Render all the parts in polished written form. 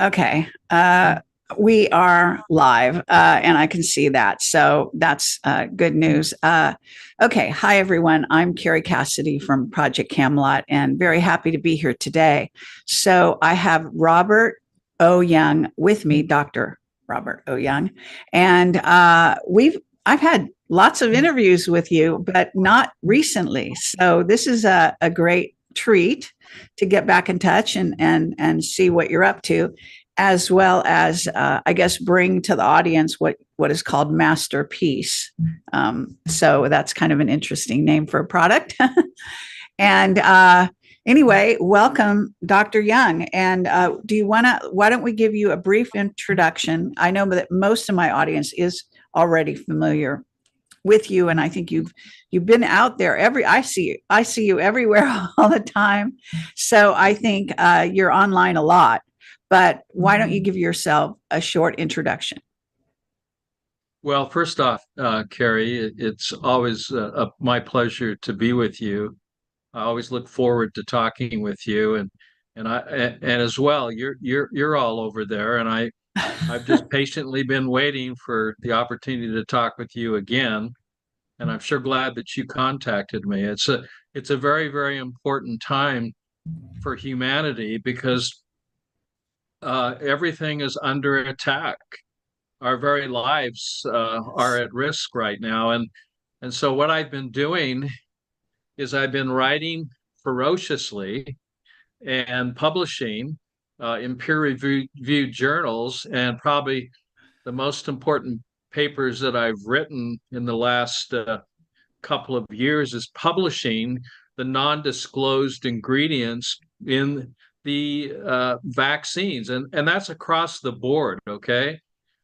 Okay. We are live, and I can see that. So that's good news. Okay. Hi, everyone. I'm Carrie Cassidy from Project Camelot and very happy to be here today. So I have Robert O. Young with me, Dr. Robert O. Young. And I've had lots of interviews with you, but not recently. So this is a great treat to get back in touch and see what you're up to, as well as I guess bring to the audience what is called MasterPeace. So that's kind of an interesting name for a product. And anyway, welcome, Dr. Young. And why don't we give you a brief introduction? I know that most of my audience is already familiar with you, and I think you've been out there I see you everywhere all the time. So I think you're online a lot. But why don't you give yourself a short introduction? Well, first off, Carrie, it's always my pleasure to be with you. I always look forward to talking with you, and as well, you're all over there, and I've just patiently been waiting for the opportunity to talk with you again, and I'm sure glad that you contacted me. It's a very, very important time for humanity because everything is under attack. Our very lives are at risk right now, and so what I've been doing is I've been writing ferociously and publishing in peer-reviewed journals, and probably the most important papers that I've written in the last couple of years is publishing the non-disclosed ingredients in the vaccines, and that's across the board. Okay,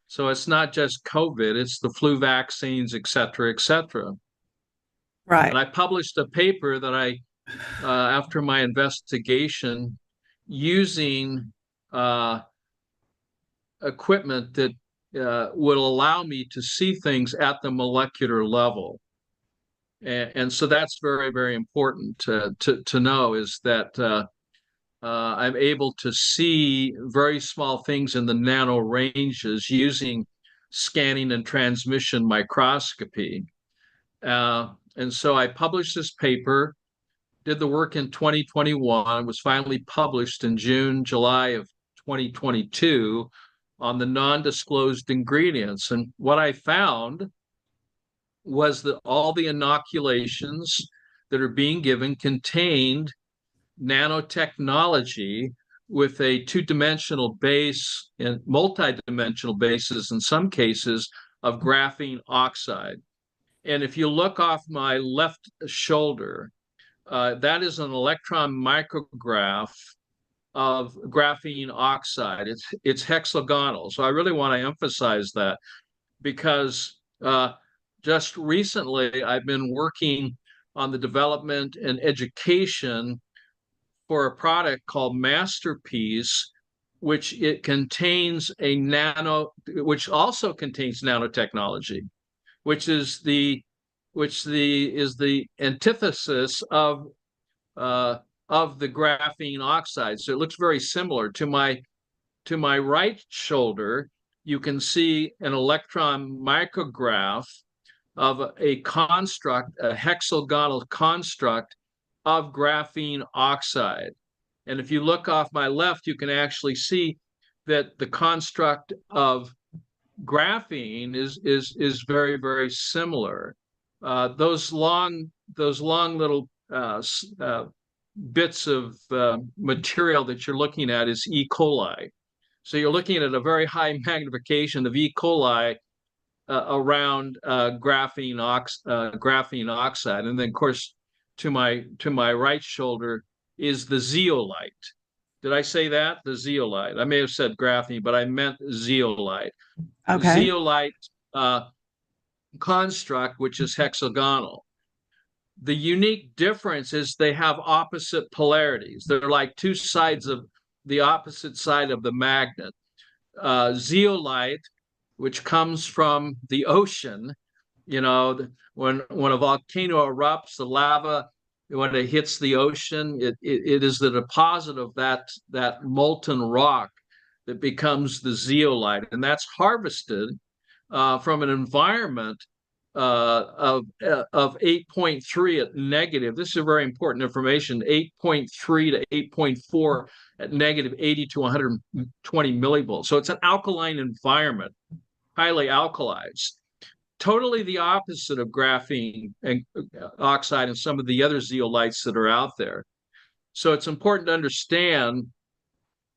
so it's not just COVID; it's the flu vaccines, et cetera, et cetera. And Right. I published a paper that after my investigation, using uh, equipment that would allow me to see things at the molecular level. And so that's very, very important to know, is that I'm able to see very small things in the nano ranges using scanning and transmission microscopy. And so I published this paper, did the work in 2021, was finally published in July of 2022 on the non-disclosed ingredients. And what I found was that all the inoculations that are being given contained nanotechnology with a two-dimensional base and multi-dimensional bases in some cases of graphene oxide. And if you look off my left shoulder, that is an electron micrograph of graphene oxide. It's hexagonal. So I really want to emphasize that because just recently I've been working on the development and education for a product called MasterPeace, which which also contains nanotechnology, which is the antithesis of the graphene oxide. So it looks very similar. To my right shoulder, you can see an electron micrograph of a construct, a hexagonal construct of graphene oxide. And if you look off my left, you can actually see that the construct of graphene is very, very similar. Those long little bits of material that you're looking at is E. coli. So you're looking at a very high magnification of E. coli around graphene oxide, and then of course to my right shoulder is the zeolite. Did I say that? The zeolite. I may have said graphene, but I meant zeolite. Okay. Zeolite construct, which is hexagonal. The unique difference is they have opposite polarities. They're like two sides of the opposite side of the magnet. Zeolite, which comes from the ocean, when a volcano erupts, the lava, when it hits the ocean, it is the deposit of that molten rock that becomes the zeolite, and that's harvested from an environment of 8.3 at negative. This is very important information. 8.3 to 8.4 at negative 80 to 120 millivolts. So it's an alkaline environment, highly alkalized. Totally the opposite of graphene and oxide and some of the other zeolites that are out there. So it's important to understand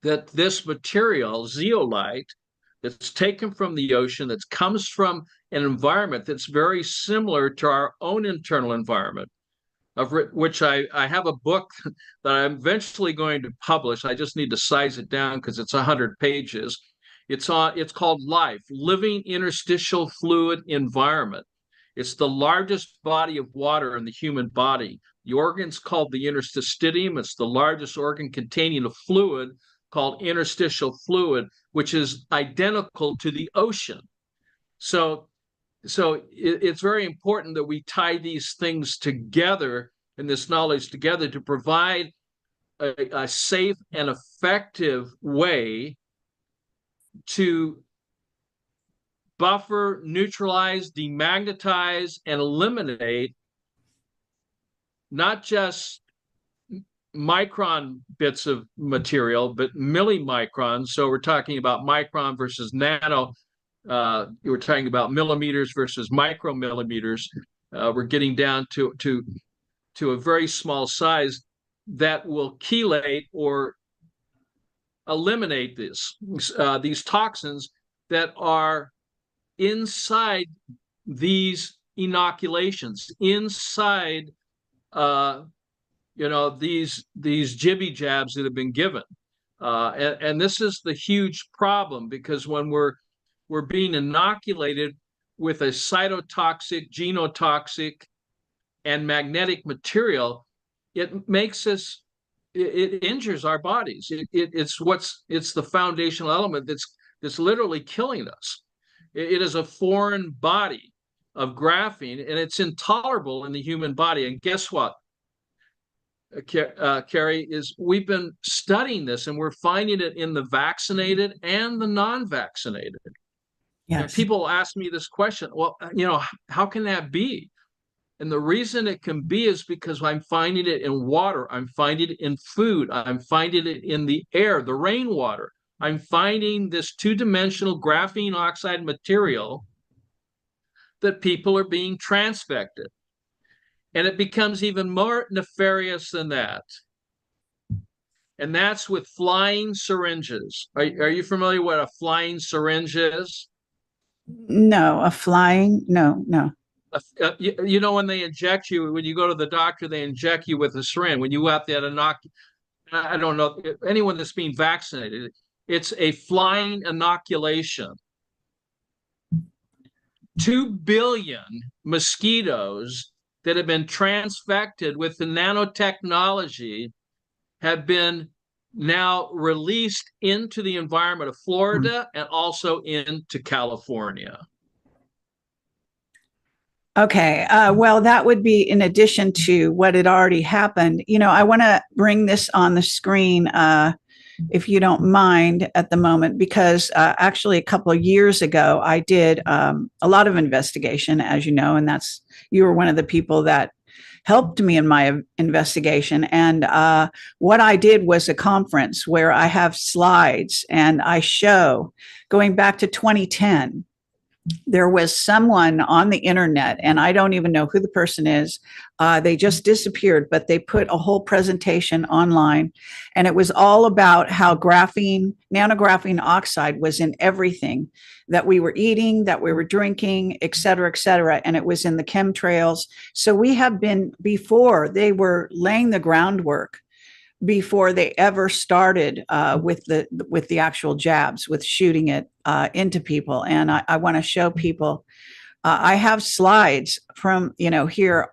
that this material, zeolite, that's taken from the ocean, that comes from an environment that's very similar to our own internal environment, of which I have a book that I'm eventually going to publish. I just need to size it down because it's 100 pages. It's called Life, Living Interstitial Fluid Environment. It's the largest body of water in the human body. The organ's called the interstitium. It's the largest organ containing a fluid called interstitial fluid, which is identical to the ocean. So it's very important that we tie these things together and this knowledge together to provide a safe and effective way to buffer, neutralize, demagnetize, and eliminate not just micron bits of material, but millimicrons. So we're talking about micron versus nano. We're talking about millimeters versus micromillimeters. We're getting down to a very small size that will chelate or eliminate these toxins that are inside these inoculations, inside these jibby jabs that have been given. And this is the huge problem, because when we're being inoculated with a cytotoxic, genotoxic, and magnetic material, it makes us, it injures our bodies. It's the foundational element that's literally killing us. It is a foreign body of graphene, and it's intolerable in the human body. And guess what, Carrie, is we've been studying this, and we're finding it in the vaccinated and the non-vaccinated. Yes. And people ask me this question, well, how can that be? And the reason it can be is because I'm finding it in water, I'm finding it in food, I'm finding it in the air, the rainwater. I'm finding this two-dimensional graphene oxide material that people are being transfected. And it becomes even more nefarious than that. And that's with flying syringes. Are you familiar with what a flying syringe is? No, no. When they inject you, when you go to the doctor, they inject you with a syringe. When you go out there to knock, I don't know, anyone that's being vaccinated, it's a flying inoculation. 2 billion mosquitoes that have been transfected with the nanotechnology have been now released into the environment of Florida and also into California. Okay. Well, that would be in addition to what had already happened. I want to bring this on the screen, if you don't mind at the moment, because actually a couple of years ago, I did a lot of investigation, as you know, and you were one of the people that helped me in my investigation. And what I did was a conference where I have slides and I show going back to 2010. There was someone on the internet, and I don't even know who the person is. They just disappeared, but they put a whole presentation online, and it was all about how nanographene oxide was in everything that we were eating, that we were drinking, et cetera, and it was in the chemtrails. So we have been, before they were laying the groundwork, before they ever started with the actual jabs, with shooting it into people. And I want to show people, I have slides from, here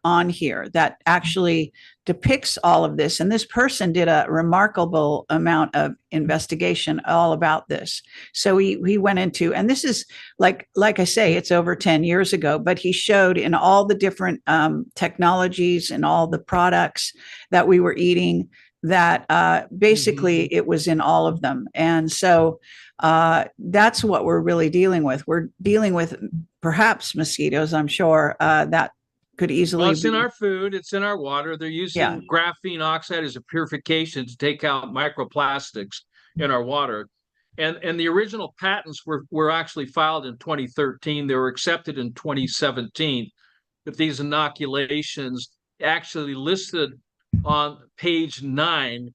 that actually depicts all of this. And this person did a remarkable amount of investigation all about this. So he went into, and this is like I say, it's over 10 years ago, but he showed in all the different technologies and all the products that we were eating, that basically it was in all of them. And so That's what we're really dealing with. We're dealing with perhaps mosquitoes, I'm sure, that could Well, easily it's in be. our food, it's in our water. They're Yeah, using graphene oxide as a purification to take out microplastics in our water. And the original patents were actually filed in 2013. They were accepted in 2017. But these inoculations actually listed on page 9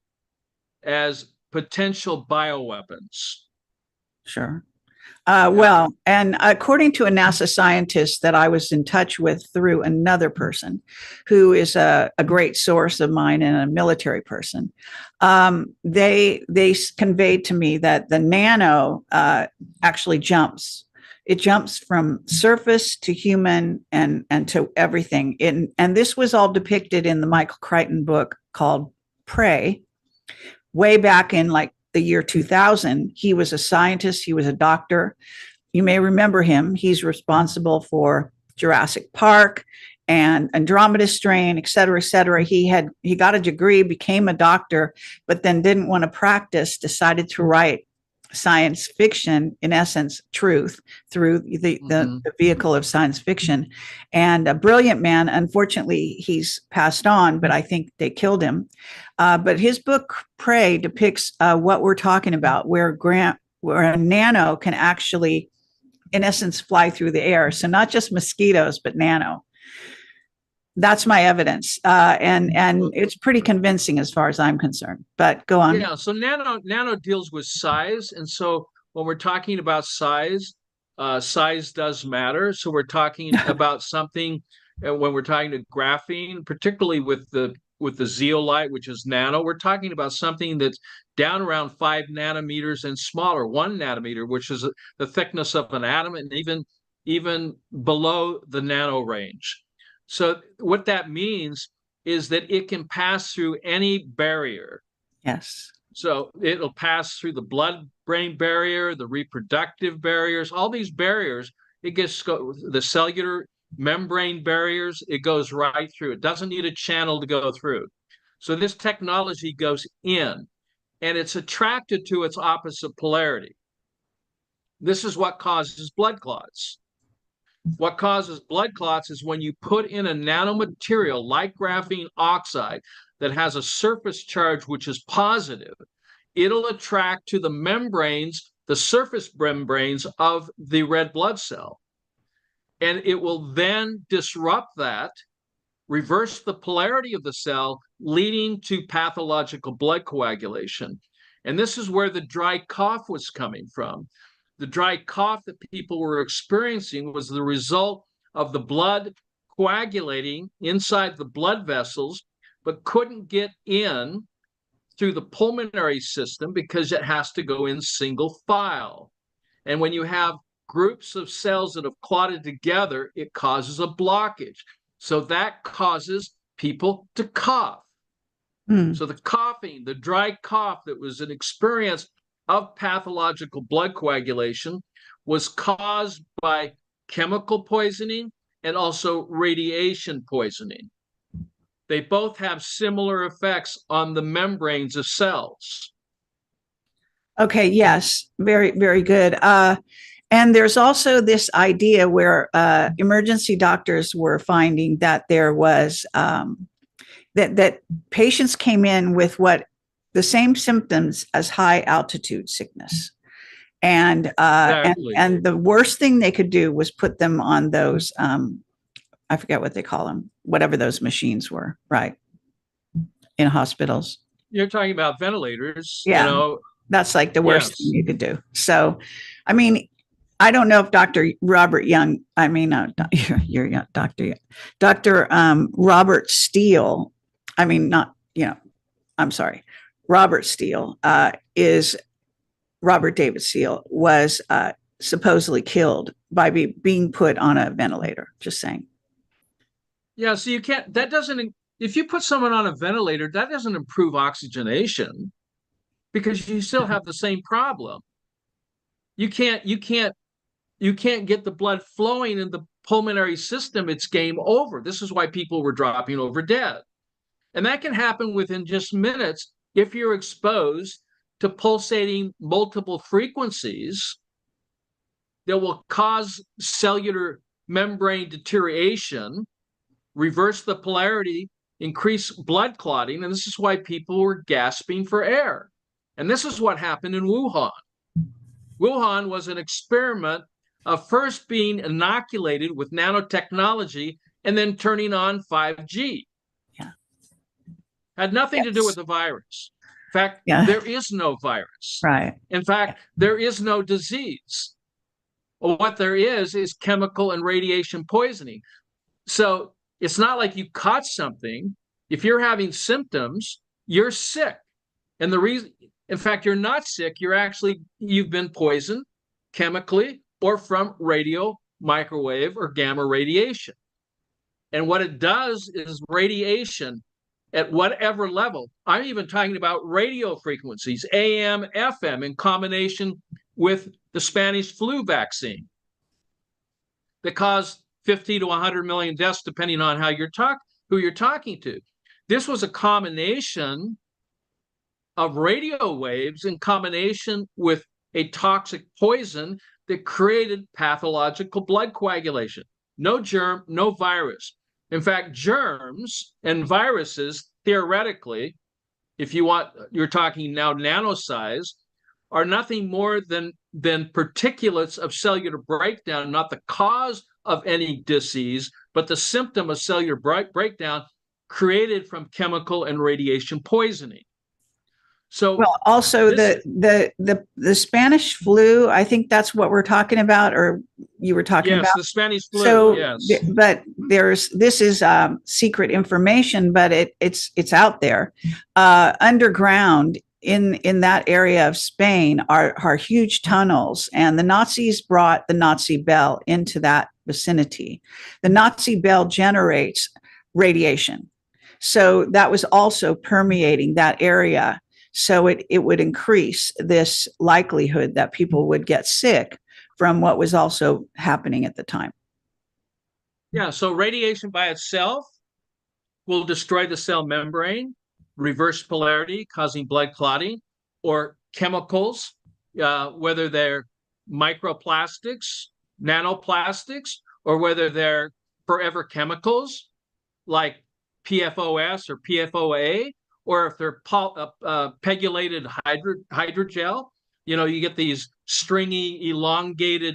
as potential bioweapons. sure. Yeah. Well, and according to a NASA scientist that I was in touch with through another person who is a great source of mine and a military person, they conveyed to me that the nano actually jumps. It jumps from surface to human and to everything. And this was all depicted in the Michael Crichton book called Prey, way back in like the year 2000. He was a scientist, he was a doctor. You may remember him. He's responsible for Jurassic Park and Andromeda strain, et cetera, et cetera. He got a degree, became a doctor, but then didn't want to practice, decided to write science fiction, in essence, truth, through the vehicle of science fiction. And a brilliant man. Unfortunately, he's passed on, but I think they killed him. But his book, Prey, depicts what we're talking about, where a nano can actually, in essence, fly through the air. So not just mosquitoes, but nano. That's my evidence, and it's pretty convincing as far as I'm concerned. But go on. Yeah, so nano deals with size, and so when we're talking about size, size does matter. So we're talking about something when we're talking to graphene, particularly with the zeolite, which is nano, we're talking about something that's down around 5 nanometers and smaller, 1 nanometer, which is the thickness of an atom, and even below the nano range. So what that means is that it can pass through any barrier. Yes. So it'll pass through the blood-brain barrier, the reproductive barriers, all these barriers. It gets the cellular membrane barriers. It goes right through. It doesn't need a channel to go through. So this technology goes in, and it's attracted to its opposite polarity. This is what causes blood clots. What causes blood clots is when you put in a nanomaterial like graphene oxide that has a surface charge which is positive, it'll attract to the membranes, the surface membranes of the red blood cell. And it will then disrupt that, reverse the polarity of the cell, leading to pathological blood coagulation. And this is where the dry cough was coming from. The dry cough that people were experiencing was the result of the blood coagulating inside the blood vessels, but couldn't get in through the pulmonary system because it has to go in single file. And when you have groups of cells that have clotted together, it causes a blockage. So that causes people to cough. So the coughing, the dry cough that was an experience of pathological blood coagulation was caused by chemical poisoning and also radiation poisoning. They both have similar effects on the membranes of cells. Okay, yes, very, very good. And there's also this idea where emergency doctors were finding that there was that patients came in with what the same symptoms as high altitude sickness. And Exactly. and the worst thing they could do was put them on those I forget what they call them, whatever those machines were, right? In hospitals. You're talking about ventilators, Yeah. That's like the worst Yes. thing you could do. So, I mean, I don't know if Dr. Robert Young, I mean, you're young, Dr. Robert Steele, I mean, not, I'm sorry, Robert Steele is Robert David Steele was supposedly killed by being put on a ventilator. Just saying. Yeah, so you can't, that doesn't, if you put someone on a ventilator, that doesn't improve oxygenation because you still have the same problem. You can't get the blood flowing in the pulmonary system. It's game over. This is why people were dropping over dead. And that can happen within just minutes if you're exposed to pulsating multiple frequencies that will cause cellular membrane deterioration, reverse the polarity, increase blood clotting, and this is why people were gasping for air. And this is what happened in Wuhan. Wuhan was an experiment of first being inoculated with nanotechnology and then turning on 5G. Yeah. Had nothing to do with the virus. In fact, there is no virus. Right. In fact, there is no disease. What there is chemical and radiation poisoning. So it's not like you caught something. If you're having symptoms, you're sick. And the reason, in fact, you're not sick. You've been poisoned chemically or from radio, microwave, or gamma radiation. And what it does is radiation at whatever level. I'm even talking about radio frequencies, AM, FM, in combination with the Spanish flu vaccine that caused 50 to 100 million deaths, depending on who you're talking to. This was a combination of radio waves in combination with a toxic poison that created pathological blood coagulation. No germ, no virus. In fact, germs and viruses, theoretically, you're talking now nano size, are nothing more than particulates of cellular breakdown, not the cause of any disease, but the symptom of cellular breakdown created from chemical and radiation poisoning. So, well, also the Spanish flu, I think that's what we're talking about, or you were talking about. Yes, the Spanish flu. So, yes, but this is secret information, but it's out there. Underground in that area of Spain are huge tunnels, and the Nazis brought the Nazi bell into that vicinity. The Nazi bell generates radiation, so that was also permeating that area. So it would increase this likelihood that people would get sick from what was also happening at the time. Yeah, so radiation by itself will destroy the cell membrane, reverse polarity, causing blood clotting, or chemicals, whether they're microplastics, nanoplastics, or whether they're forever chemicals like PFOS or PFOA, or if they're pegulated hydrogel. You get these stringy, elongated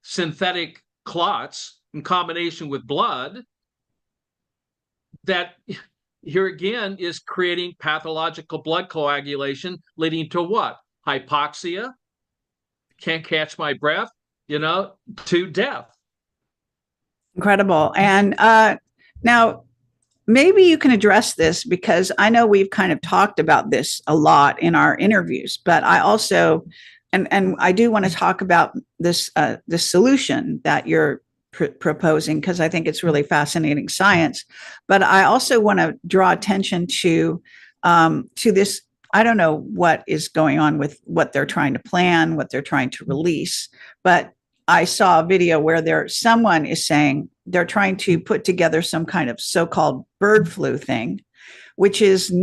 synthetic clots in combination with blood that here again is creating pathological blood coagulation, leading to what? Hypoxia, can't catch my breath, to death. Incredible. And now, maybe you can address this, because I know we've kind of talked about this a lot in our interviews, but I also, and I do want to talk about this solution that you're proposing, because I think it's really fascinating science. But I also want to draw attention to this. I don't know what is going on with what they're trying to plan, what they're trying to release, but I saw a video where someone is saying they're trying to put together some kind of so-called bird flu thing, which is,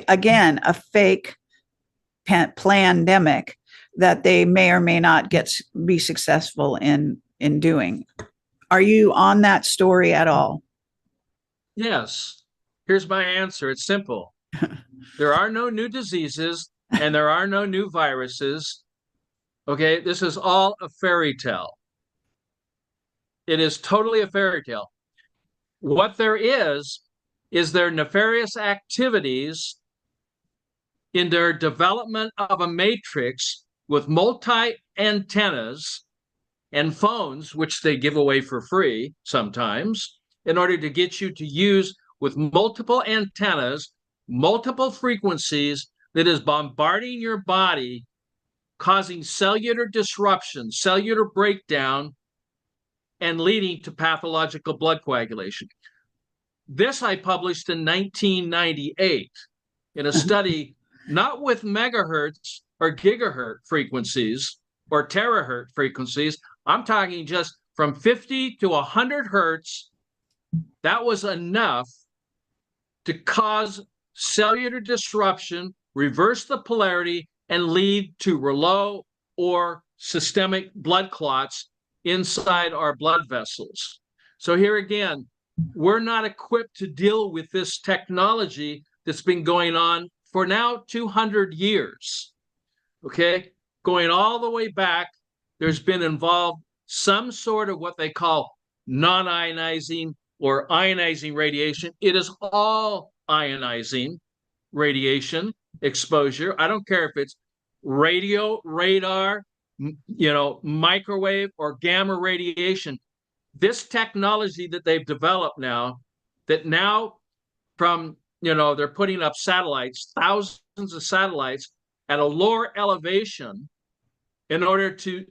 again, a fake pandemic that they may or may not be successful in doing. Are you on that story at all? Yes. Here's my answer. It's simple. There are no new diseases and there are no new viruses. Okay, this is all a fairy tale. It is totally a fairy tale. What there is their nefarious activities in their development of a matrix with multi-antennas and phones, which they give away for free sometimes, in order to get you to use with multiple antennas, multiple frequencies, that is bombarding your body, causing cellular disruption, cellular breakdown, and leading to pathological blood coagulation. This I published in 1998 in a study not with megahertz or gigahertz frequencies or terahertz frequencies. I'm talking just from 50 to 100 hertz. That was enough to cause cellular disruption, reverse the polarity, and lead to rouleau or systemic blood clots inside our blood vessels. So here again, we're not equipped to deal with this technology that's been going on for now 200 years. Okay, going all the way back, there's been involved some sort of what they call non-ionizing or ionizing radiation. It is all ionizing radiation exposure. I don't care if it's radio, radar, microwave or gamma radiation. This technology that they've developed now, that now from, they're putting up satellites, thousands of satellites at a lower elevation in order to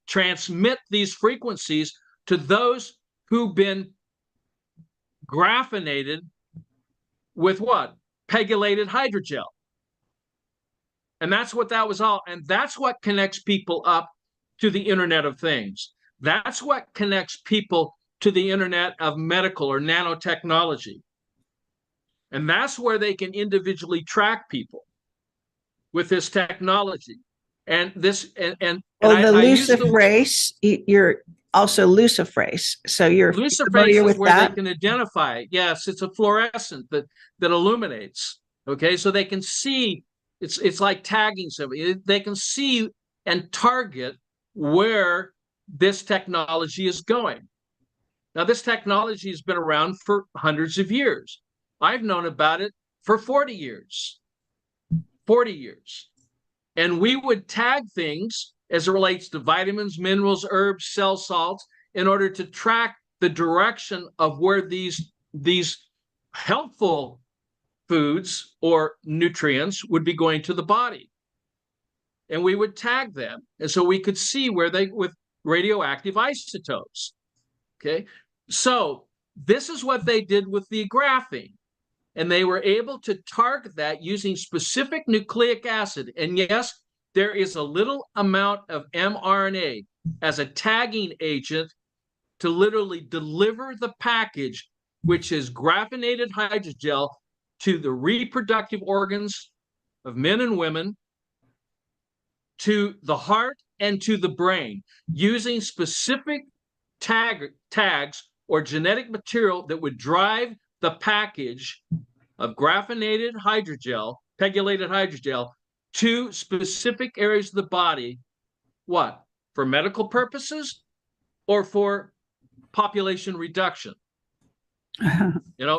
transmit these frequencies to those who've been graphenated with what? Pegylated hydrogel. And that's what that was all. And that's what connects people up to the Internet of Things. That's what connects people to the Internet of medical or nanotechnology. And that's where they can individually track people with this technology. And this, and well, the I luciferase, you're also luciferase. So you're familiar with where that? they can identify it. Yes, it's a fluorescent that illuminates. Okay, so they can see. It's like tagging somebody. They can see and target where this technology is going. Now, this technology has been around for hundreds of years. I've known about it for 40 years. 40 years. And we would tag things as it relates to vitamins, minerals, herbs, cell salts, in order to track the direction of where these helpful foods or nutrients would be going to the body. And we would tag them. And so we could see where they, with radioactive isotopes. Okay. So this is what they did with the graphene. And they were able to target that using specific nucleic acid. And yes, there is a little amount of mRNA as a tagging agent to literally deliver the package, which is graphenated hydrogel, to the reproductive organs of men and women, to the heart, and to the brain, using specific tags or genetic material that would drive the package of graphenated hydrogel, pegylated hydrogel, to specific areas of the body. What? For medical purposes or for population reduction? Yeah.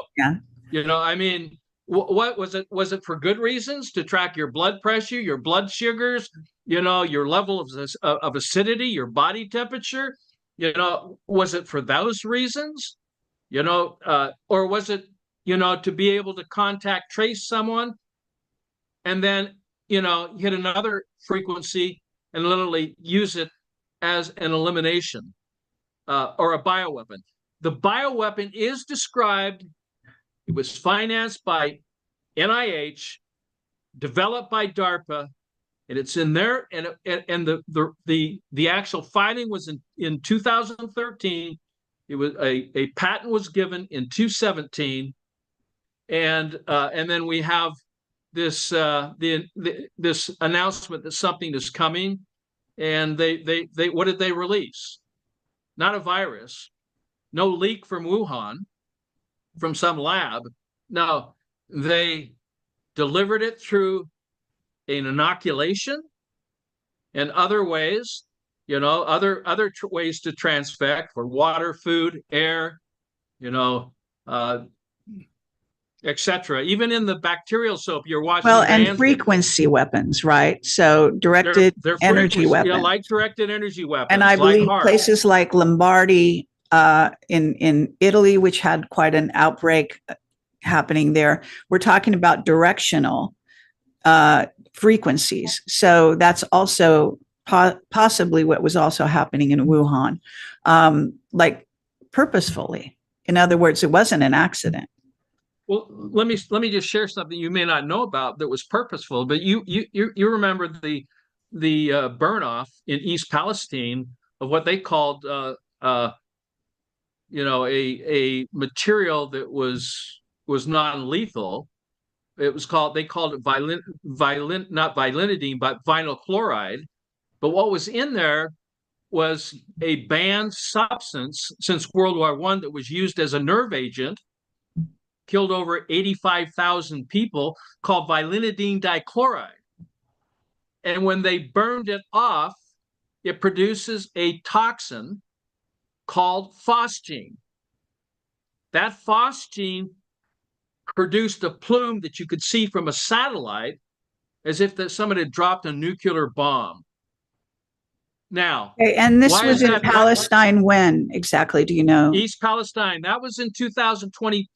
I mean, what was it? Was it for good reasons, to track your blood pressure, your blood sugars, your level of acidity, your body temperature? Was it for those reasons? Or was it, to be able to trace someone and then, hit another frequency and literally use it as an elimination or a bioweapon? The bioweapon is described. It was financed by NIH, developed by DARPA, and it's in there. And the actual filing was in 2013. It was a patent was given in 2017, and then we have this this announcement that something is coming, and they what did they release? Not a virus, no leak from Wuhan, from some lab. No, they delivered it through an inoculation and other ways, other ways to transfect for water, food, air, etc. Even in the bacterial soap you're watching. Well, and frequency weapons, right? So directed energy weapons. Yeah, like directed energy weapons. And I believe places like Lombardy in Italy, which had quite an outbreak happening there, we're talking about directional frequencies. So that's also possibly what was also happening in Wuhan, like purposefully. In other words, it wasn't an accident. Well, let me just share something you may not know about that was purposeful. But you remember the burn off in East Palestine of what they called a material that was non-lethal, It was called, they called it not vilinidine, but vinyl chloride. But what was in there was a banned substance since World War I that was used as a nerve agent, killed over 85,000 people, called vilinidine dichloride. And when they burned it off, it produces a toxin called phosgene. That phosgene produced a plume that you could see from a satellite as if that someone had dropped a nuclear bomb. Now, Okay, and this why was is in that Palestine when exactly? Do you know? East Palestine? That was in 2020.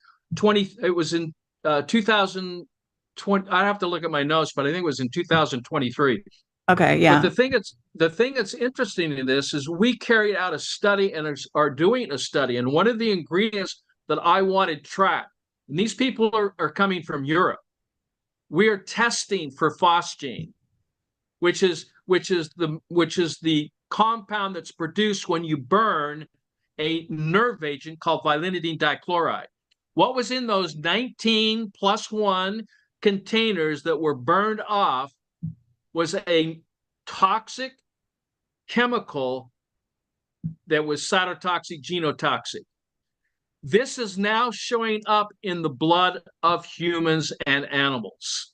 It was in 2020. I have to look at my notes, but I think it was in 2023. Okay, But yeah. the thing that's interesting in this is we carried out a study and are doing a study, and one of the ingredients that I wanted tracked, and these people are coming from Europe. We are testing for phosgene, which is the compound that's produced when you burn a nerve agent called vilinidine dichloride. What was in those 19 plus 1 containers that were burned off was a toxic chemical that was cytotoxic, genotoxic. This is now showing up in the blood of humans and animals.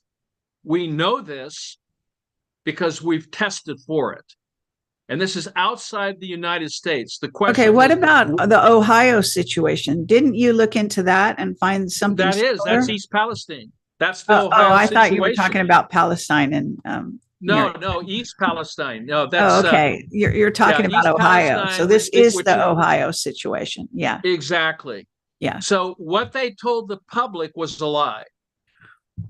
We know this because we've tested for it. And this is outside the United States. The question Okay, what is, about the Ohio situation? Didn't you look into that and find something that's similar? East Palestine. That's the Oh, Ohio I thought you were talking situation. about Palestine and near. No, East Palestine. No, Oh, that's okay. You're yeah, talking about East Ohio. So Palestine, this is which the is Ohio situation. Yeah, exactly. yeah. So what they told the public was a lie.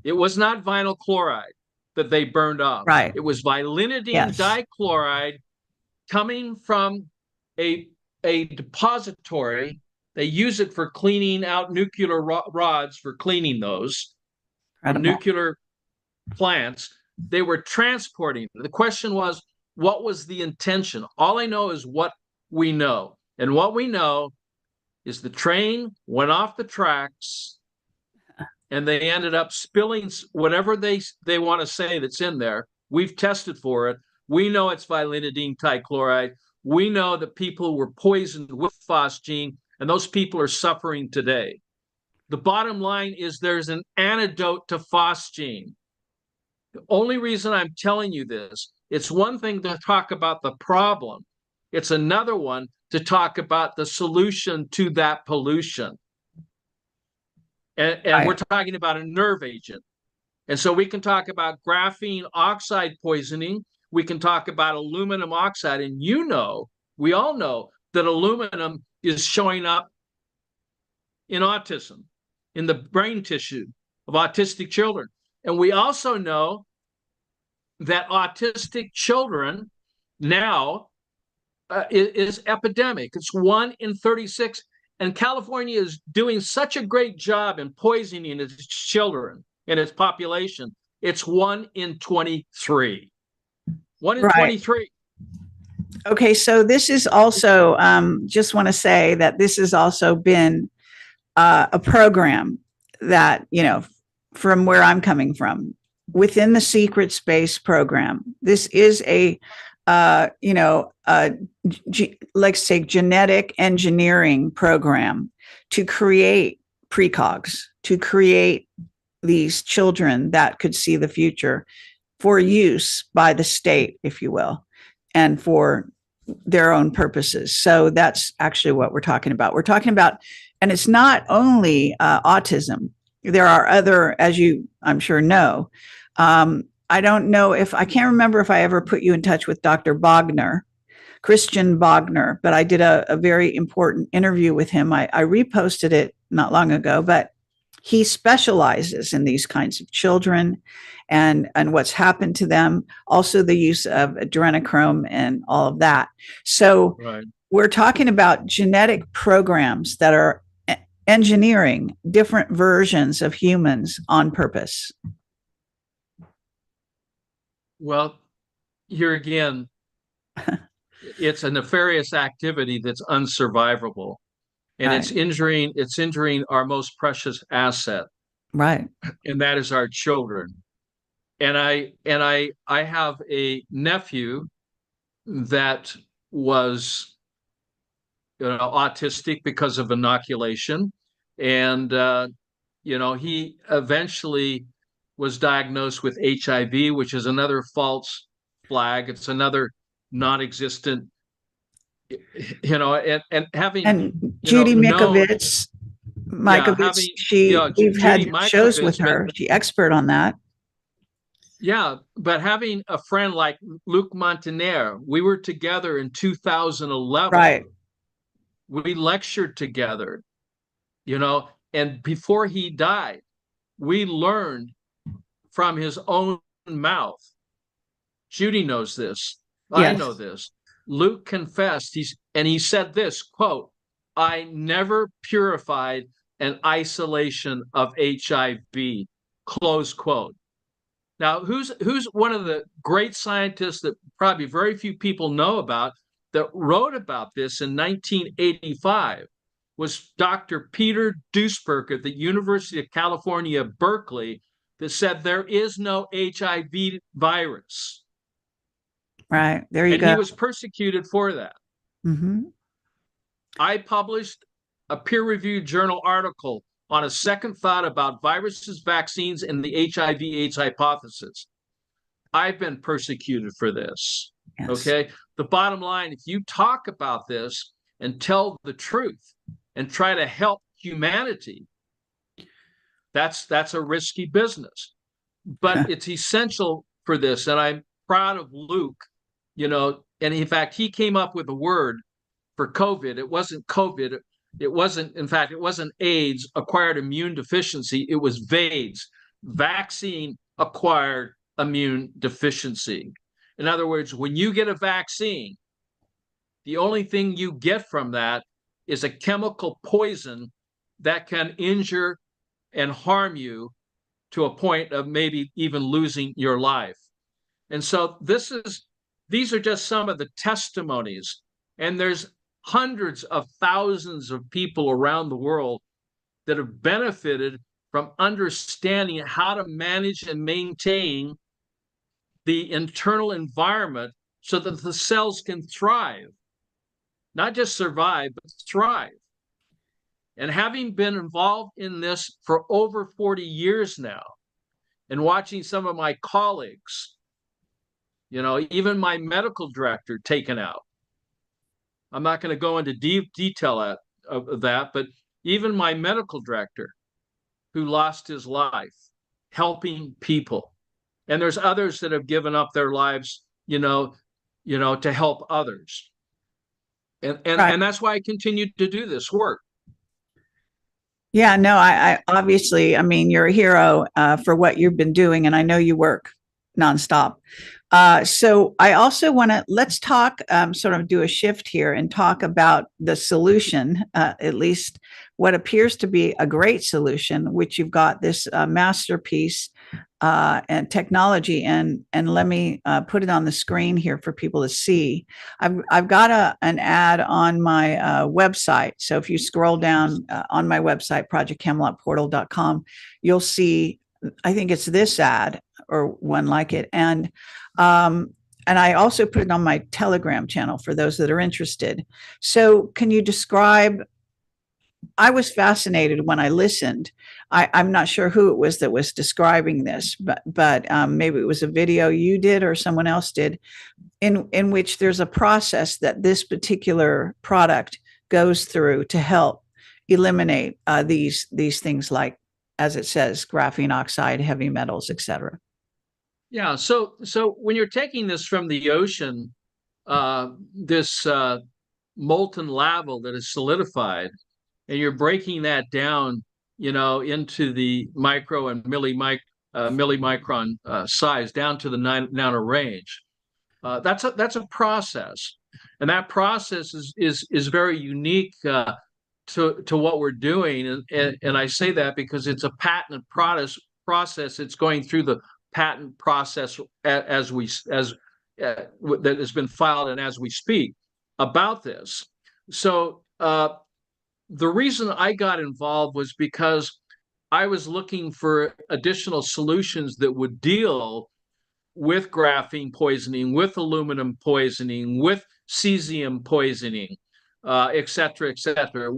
It was not vinyl chloride that they burned off. Right. It was vilinidine Yes. dichloride coming from a depository. They use it for cleaning out nuclear rods, for cleaning those from Incredible. nuclear plants. They were transporting. The question was, what was the intention? All I know is what we know. And what we know is the train went off the tracks and they ended up spilling whatever they want to say that's in there. We've tested for it. We know it's vilinidine dichloride. We know that people were poisoned with phosgene, and those people are suffering today. The bottom line is there's an antidote to phosgene. The only reason I'm telling you this, it's one thing to talk about the problem. It's another one to talk about the solution to that pollution. And Right. we're talking about a nerve agent. And so we can talk about graphene oxide poisoning. We can talk about aluminum oxide. And we all know that aluminum is showing up in autism, in the brain tissue of autistic children. And we also know that autistic children now is epidemic. It's 1 in 36. And California is doing such a great job in poisoning its children and its population. It's 1 in 23. 1 in Right. 23. Okay, so this is also just want to say that this has also been a program that, from where I'm coming from, within the secret space program. This is let's say genetic engineering program to create precogs, to create these children that could see the future for use by the state, if you will, and for their own purposes. So that's actually what we're talking about. We're talking about, and it's not only autism. There are other, as you, I'm sure, know. I don't know I can't remember if I ever put you in touch with Dr. Christian Bogner, but I did a very important interview with him. I reposted it not long ago, but he specializes in these kinds of children and what's happened to them, also the use of adrenochrome and all of that. So We're talking about genetic programs that are engineering different versions of humans on purpose. Well, here again, it's a nefarious activity that's unsurvivable, and it's injuring our most precious asset. Right. and that is our children. And I have a nephew that was, autistic because of inoculation, and he eventually was diagnosed with HIV, which is another false flag. It's another non-existent, and having, And Judy known, Mikovits, we've Judy had shows Mikovits, with her. She expert on that. but having a friend like Luc Montaner, we were together in 2011. Right. We lectured together, and before he died, we learned from his own mouth. Judy knows this. I know Yes. this. Luke confessed, he said this, quote, "I never purified an isolation of HIV," close quote. Now, who's one of the great scientists that probably very few people know about that wrote about this in 1985 was Dr. Peter Duesberg at the University of California, Berkeley, that said there is no HIV virus. Right. There you And go. he was persecuted for that. Mm-hmm. I published a peer-reviewed journal article on a second thought about viruses, vaccines, and the HIV/AIDS hypothesis. I've been persecuted for this. Yes. Okay. The bottom line, if you talk about this and tell the truth and try to help humanity, that's a risky business. But it's essential for this. And I'm proud of Luke, and in fact, he came up with a word for COVID. It wasn't COVID. It wasn't AIDS, acquired immune deficiency. It was VAIDS, vaccine acquired immune deficiency. In other words, when you get a vaccine, the only thing you get from that is a chemical poison that can injure and harm you to a point of maybe even losing your life. And so these are just some of the testimonies. And there's hundreds of thousands of people around the world that have benefited from understanding how to manage and maintain the internal environment so that the cells can thrive, not just survive, but thrive. And having been involved in this for over 40 years now, and watching some of my colleagues, even my medical director taken out. I'm not going to go into deep detail of that, but even my medical director who lost his life helping people. And there's others that have given up their lives, to help others. And that's why I continue to do this work. Yeah, no, I obviously, I mean, you're a hero for what you've been doing, and I know you work nonstop. So I also want to let's talk, sort of do a shift here and talk about the solution, at least what appears to be a great solution, which you've got this MasterPeace and technology, and let me put it on the screen here for people to see. I've got an ad on my website. So if you scroll down on my website, projectcamelotportal.com, you'll see, I think it's this ad or one like it. And I also put it on my Telegram channel for those that are interested. So can you describe, I was fascinated when I listened. I'm not sure who it was that was describing this, but maybe it was a video you did or someone else did, in which there's a process that this particular product goes through to help eliminate these things like, as it says, graphene oxide, heavy metals, etc. Yeah. So when you're taking this from the ocean, this molten lava that is solidified, and you're breaking that down, into the micro and millimicron size, down to the nano range. That's a process, and that process is very unique to what we're doing, and I say that because it's a patented process. It's going through the patent process that has been filed and as we speak about this. So the reason I got involved was because I was looking for additional solutions that would deal with graphene poisoning, with aluminum poisoning, with cesium poisoning, et cetera,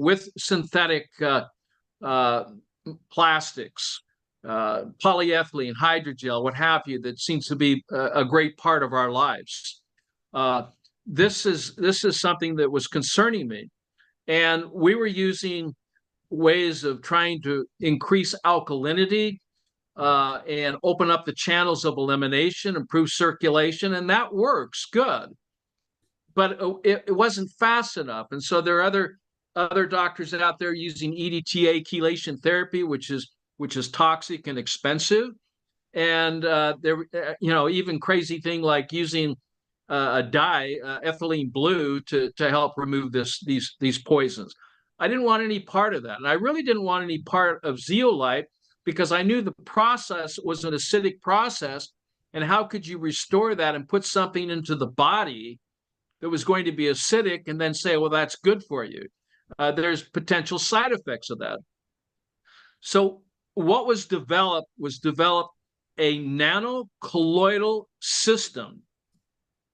with synthetic uh, plastics, polyethylene, hydrogel, what have you, that seems to be a great part of our lives. This is something that was concerning me, and we were using ways of trying to increase alkalinity and open up the channels of elimination, improve circulation, and that works good. But it wasn't fast enough, and so there are other doctors out there using EDTA chelation therapy, which is toxic and expensive, and there even crazy thing like using a dye, ethylene blue, to help remove these poisons. I didn't want any part of that, and I really didn't want any part of zeolite because I knew the process was an acidic process, and how could you restore that and put something into the body that was going to be acidic and then say, well, that's good for you? There's potential side effects of that. So what was developed a nanocolloidal system,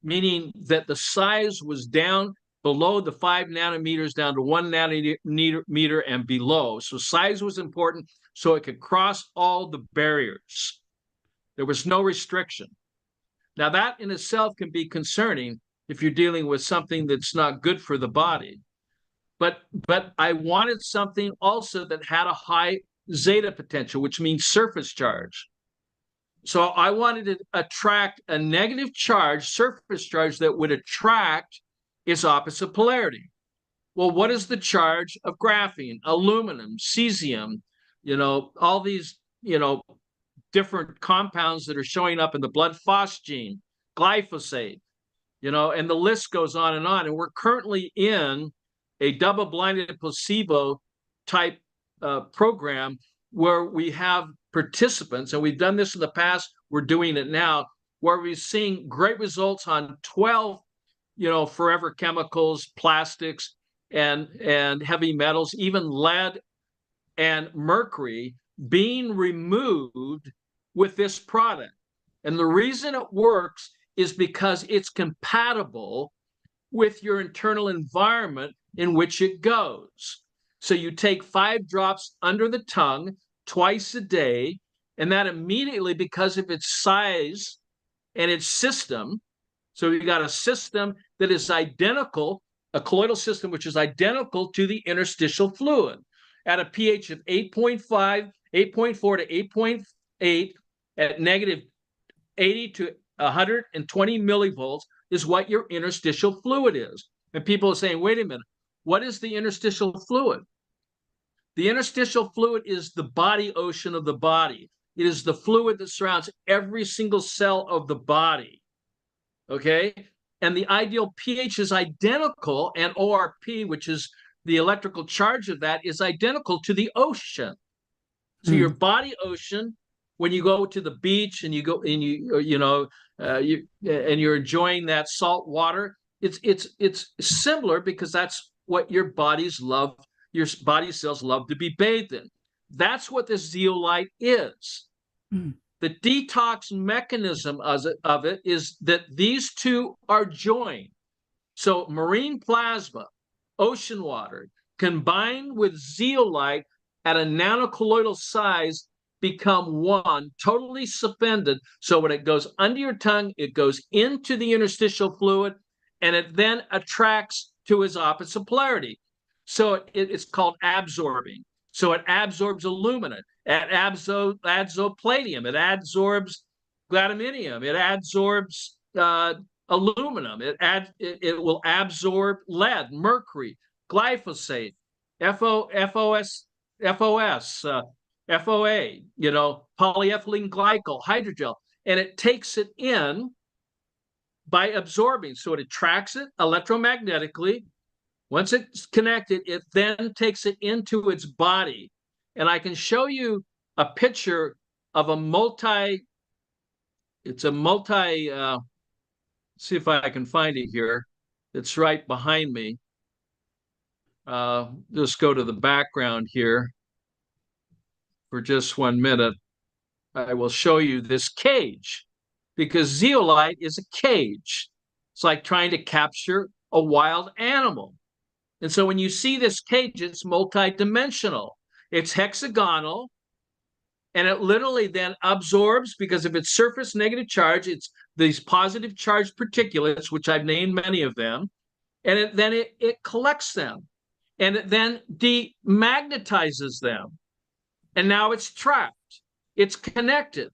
meaning that the size was down below the 5 nanometers down to 1 nanometer and below. So size was important so it could cross all the barriers. There was no restriction. Now that in itself can be concerning if you're dealing with something that's not good for the body. But I wanted something also that had a high zeta potential, which means surface charge. So I wanted to attract a negative charge, surface charge, that would attract its opposite polarity. Well, what is the charge of graphene, aluminum, cesium, all these, different compounds that are showing up in the blood phosgene, glyphosate, and the list goes on. And we're currently in a double-blinded placebo type program where we have participants, and we've done this in the past, we're doing it now, where we're seeing great results on 12, forever chemicals, plastics, and heavy metals, even lead and mercury being removed with this product. And the reason it works is because it's compatible with your internal environment in which it goes. So you take 5 drops under the tongue twice a day, and that immediately, because of its size and its system, so you got a system that is identical, a colloidal system which is identical to the interstitial fluid at a pH of 8.5, 8.4 to 8.8 at negative 80 to 120 millivolts is what your interstitial fluid is. And people are saying, wait a minute, what is the interstitial fluid? The interstitial fluid is the body ocean of the body. It is the fluid that surrounds every single cell of the body. Okay? And the ideal pH is identical, and ORP, which is the electrical charge of that, is identical to the ocean. So your body ocean, when you go to the beach and you go and you're enjoying that salt water, it's similar because that's what your bodies love. Your body cells love to be bathed in. That's what the zeolite is. The detox mechanism of it is that these two are joined. So marine plasma, ocean water, combined with zeolite at a nanocolloidal size, become one, totally suspended. So when it goes under your tongue, it goes into the interstitial fluid, and it then attracts to its opposite polarity. So it's called absorbing. So it absorbs aluminum, it adsorbs palladium, it adsorbs gadolinium, it adsorbs aluminum, it will absorb lead, mercury, glyphosate, FOS, FOA, polyethylene glycol, hydrogel, and it takes it in by absorbing. So it attracts it electromagnetically. Once it's connected, it then takes it into its body. And I can show you a picture of see if I can find it here. It's right behind me. Just go to the background here. for just 1 minute, I will show you this cage, because zeolite is a cage. It's like trying to capture a wild animal. And so when you see this cage, it's multidimensional. It's hexagonal, and it literally then absorbs, because of its surface negative charge, it's these positive charged particulates, which I've named many of them, and then it collects them, and it then demagnetizes them. And now it's trapped, it's connected.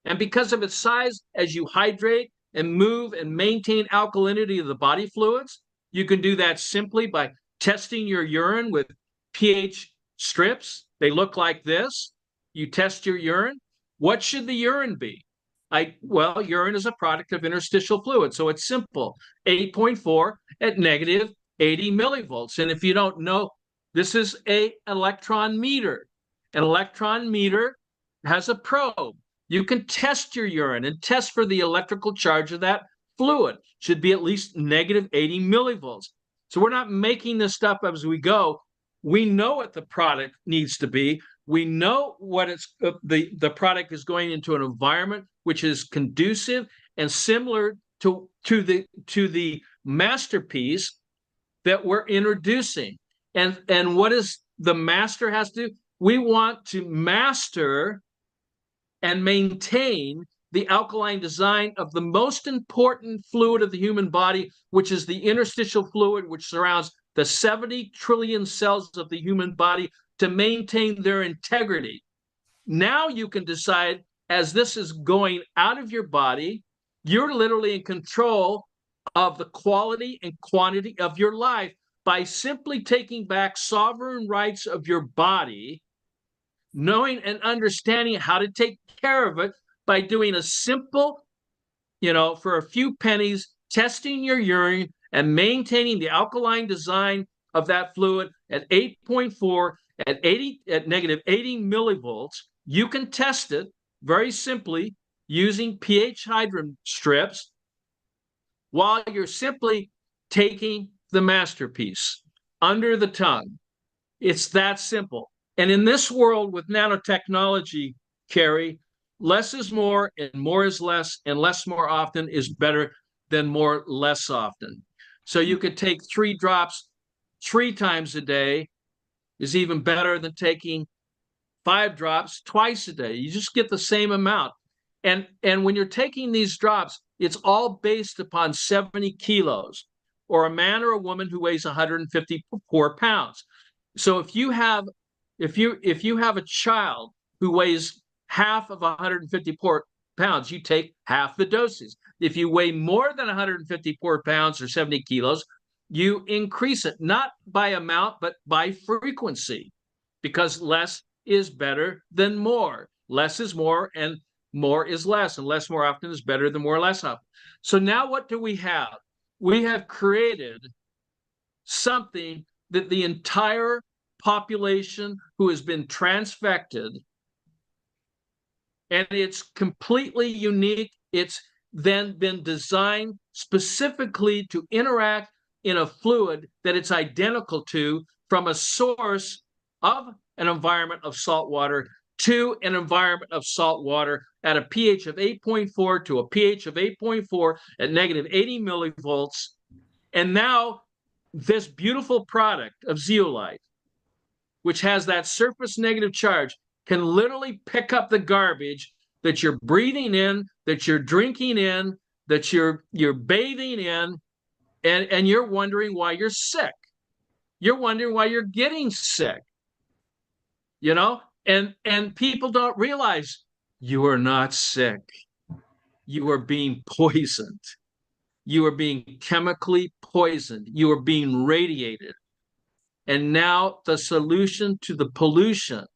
And because of its size, as you hydrate and move and maintain alkalinity of the body fluids, you can do that simply by testing your urine with pH strips. They look like this. You test your urine. What should the urine be? Well, urine is a product of interstitial fluid, so it's simple. 8.4 at negative 80 millivolts. And if you don't know, this is an electron meter. An electron meter has a probe. You can test your urine and test for the electrical charge of that fluid. Should be at least negative 80 millivolts. So we're not making this stuff up as we go. We know what the product needs to be. We know what it's the product is going into an environment which is conducive and similar to the MasterPeace that we're introducing. And what is the master has to do? We want to master and maintain the alkaline design of the most important fluid of the human body, which is the interstitial fluid, which surrounds the 70 trillion cells of the human body, to maintain their integrity. Now you can decide, as this is going out of your body, you're literally in control of the quality and quantity of your life by simply taking back sovereign rights of your body, knowing and understanding how to take care of it by doing a simple, for a few pennies, testing your urine and maintaining the alkaline design of that fluid at 8.4 at negative 80 millivolts. You can test it very simply using pH hydrant strips while you're simply taking the MasterPeace under the tongue. It's that simple. And in this world with nanotechnology, Carrie, less is more and more is less, and less more often is better than more less often. So you could take 3 drops 3 times a day is even better than taking 5 drops twice a day. You just get the same amount. And when you're taking these drops, it's all based upon 70 kilos, or a man or a woman who weighs 154 pounds. So if you have a child who weighs half of 154 pounds, you take half the doses. If you weigh more than 154 pounds or 70 kilos, you increase it, not by amount, but by frequency, because less is better than more. Less is more, and more is less, and less more often is better than more or less often. So now what do we have? We have created something that the entire population who has been transfected, and it's completely unique. It's then been designed specifically to interact in a fluid that it's identical to, from a source of an environment of salt water to an environment of salt water at a pH of 8.4 to a pH of 8.4 at negative 80 millivolts. And now this beautiful product of zeolite, which has that surface negative charge, can literally pick up the garbage that you're breathing in, that you're drinking in, that you're bathing in, and you're wondering why you're sick. You're wondering why you're getting sick. And people don't realize you are not sick. You are being poisoned. You are being chemically poisoned. You are being radiated. And now the solution to the pollution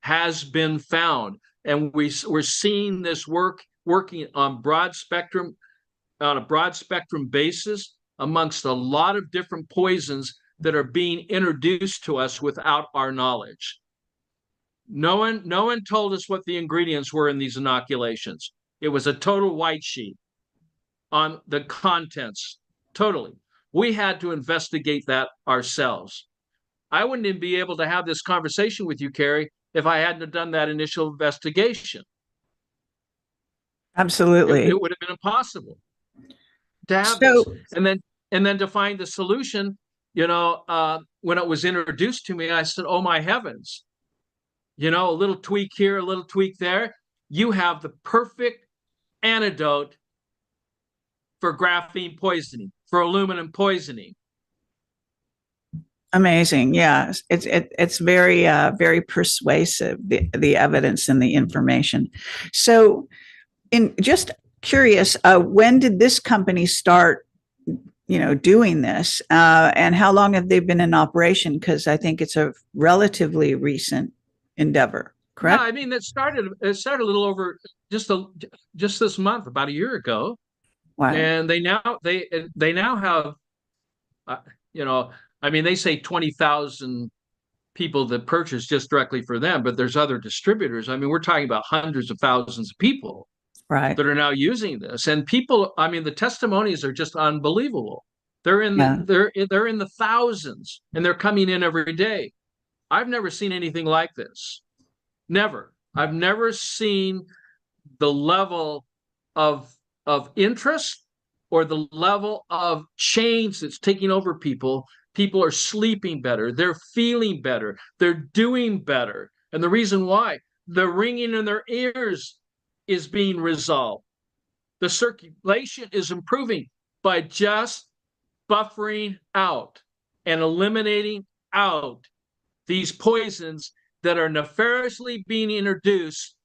has been found. And we're seeing this working on a broad spectrum basis amongst a lot of different poisons that are being introduced to us without our knowledge. No one told us what the ingredients were in these inoculations. It was a total white sheet on the contents, totally. We had to investigate that ourselves. I wouldn't even be able to have this conversation with you, Carrie, if I hadn't have done that initial investigation. Absolutely. It would have been impossible to have this. So, And then to find the solution, when it was introduced to me, I said, "Oh my heavens! A little tweak here, a little tweak there. You have the perfect antidote for graphene poisoning, for aluminum poisoning." amazing. Yeah. It's very, very persuasive, the evidence and the information. So, just curious, when did this company start, doing this? And how long have they been in operation? Because I think it's a relatively recent endeavor, Yeah, correct? I mean, it started a little over just this month, about a year ago, Wow. and they now have, uh, you know, I mean, they say 20,000 people that purchase just directly for them, but there's other distributors. I mean, we're talking about hundreds of thousands of people Right. that are now using this, and people. I mean, the testimonies are just unbelievable. They're in the Yeah. they're in the thousands, and they're coming in every day. I've never seen anything like this. Never. I've never seen the level of interest or the level of change that's taking over people. People are sleeping better, they're feeling better, they're doing better. And the reason why, the ringing in their ears is being resolved. The circulation is improving by just buffering out and eliminating out these poisons that are nefariously being introduced